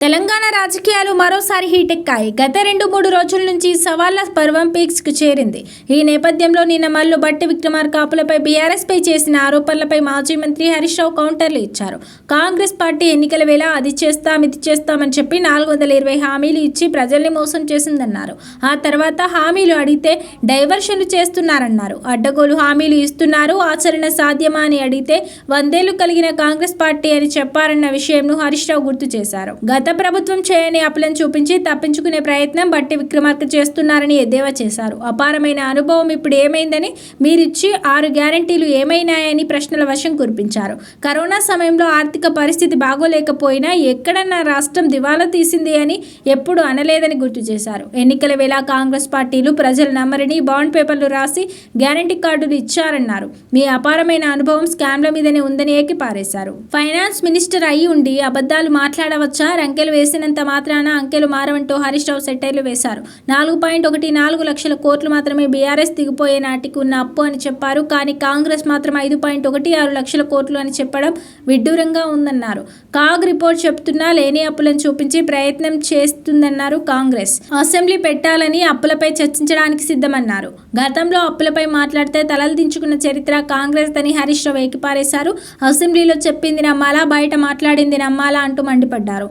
తెలంగాణ రాజకీయాలు మరోసారి హీటెక్కాయి. గత 2-3 రోజుల నుంచి సవాళ్ల పర్వం పీక్స్కు చేరింది. ఈ నేపథ్యంలో నిన్న మల్లు భట్టి విక్రమార్క అప్పులపై బీఆర్ఎస్పై చేసిన ఆరోపణలపై మాజీ మంత్రి హరీష్ రావు కౌంటర్లు ఇచ్చారు. కాంగ్రెస్ పార్టీ ఎన్నికల వేళ అది చేస్తాం ఇది చేస్తామని చెప్పి 420 హామీలు ఇచ్చి ప్రజల్ని మోసం చేసిందన్నారు. ఆ తర్వాత హామీలు అడిగితే డైవర్షన్లు చేస్తున్నారన్నారు. అడ్డగోలు హామీలు ఇస్తున్నారు, ఆచరణ సాధ్యమా అని అడిగితే 100 ఏళ్లు కలిగిన కాంగ్రెస్ పార్టీ అని చెప్పారన్న విషయంను హరీష్ రావు గుర్తు చేశారు. గత ప్రభుత్వం చేయని అప్పులను చూపించి తప్పించుకునే ప్రయత్నం భట్టి విక్రమార్క చేస్తున్నారని ఎద్దేవా చేశారు. అపారమైన అనుభవం ఇప్పుడు ఏమైందని, మీరిచ్చి 6 గ్యారంటీలు ఏమైనాయని ప్రశ్నల వర్షం కురిపించారు. కరోనా సమయంలో ఆర్థిక పరిస్థితి బాగోలేకపోయినా ఎక్కడన్నా రాష్ట్రం దివాలా తీసింది అని ఎప్పుడు అనలేదని గుర్తు చేశారు. ఎన్నికల వేళ కాంగ్రెస్ పార్టీలు ప్రజలు నమ్మరని బాండ్ పేపర్లు రాసి గ్యారంటీ కార్డులు ఇచ్చారన్నారు. మీ అపారమైన అనుభవం స్కామ్ల మీదనే ఉందని ఏకిపారేశారు. ఫైనాన్స్ మినిస్టర్ అయి ఉండి అబద్ధాలు మాట్లాడవచ్చా? అంకెలు వేసినంత మాత్రాన అంకెలు మారవంటూ హరీష్ రావు సెటైర్లు వేశారు. 4.14 లక్షల కోట్లు మాత్రమే బీఆర్ఎస్ దిగిపోయే నాటికి ఉన్న అప్పు అని చెప్పారు. కానీ కాంగ్రెస్ మాత్రం 5.16 లక్షల కోట్లు అని చెప్పడం విడ్డూరంగా ఉందన్నారు. కాగ్ రిపోర్ట్ చెప్తున్నా లేని అప్పులను చూపించి ప్రయత్నం చేస్తుందన్నారు కాంగ్రెస్. అసెంబ్లీ పెట్టాలని అప్పులపై చర్చించడానికి సిద్ధమన్నారు. గతంలో అప్పులపై మాట్లాడితే తలలు దించుకున్న చరిత్ర కాంగ్రెస్ అని హరీష్ రావు ఏకిపారేశారు. అసెంబ్లీలో చెప్పింది నమ్మాలా, బయట మాట్లాడింది నమ్మాలా అంటూ మండిపడ్డారు.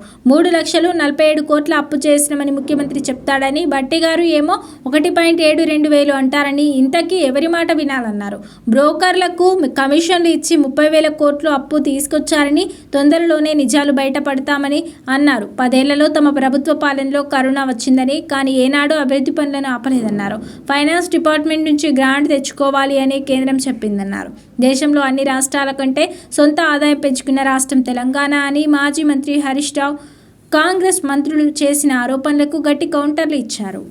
3,47 కోట్ల అప్పు చేసినామని ముఖ్యమంత్రి చెప్తాడని, భట్టి గారు ఏమో 1.72 వేలు అంటారని, ఇంతకీ ఎవరి మాట వినాలన్నారు. బ్రోకర్లకు కమిషన్లు ఇచ్చి 30,000 కోట్లు అప్పు తీసుకొచ్చారని, తొందరలోనే నిజాలు బయటపడతామని అన్నారు. 10 ఏళ్లలో తమ ప్రభుత్వ పాలనలో కరోనా వచ్చిందని, కానీ ఏనాడు అభివృద్ధి పనులను ఆపలేదన్నారు. ఫైనాన్స్ డిపార్ట్మెంట్ నుంచి గ్రాంట్ తెచ్చుకోవాలి అని కేంద్రం చెప్పిందన్నారు. దేశంలో అన్ని రాష్ట్రాల కంటే సొంత ఆదాయం పెంచుకున్న రాష్ట్రం తెలంగాణ అని మాజీ మంత్రి హరీష్ రావు కాంగ్రెస్ మంత్రులు చేసిన ఆరోపణలకు గట్టి కౌంటర్లు ఇచ్చారు.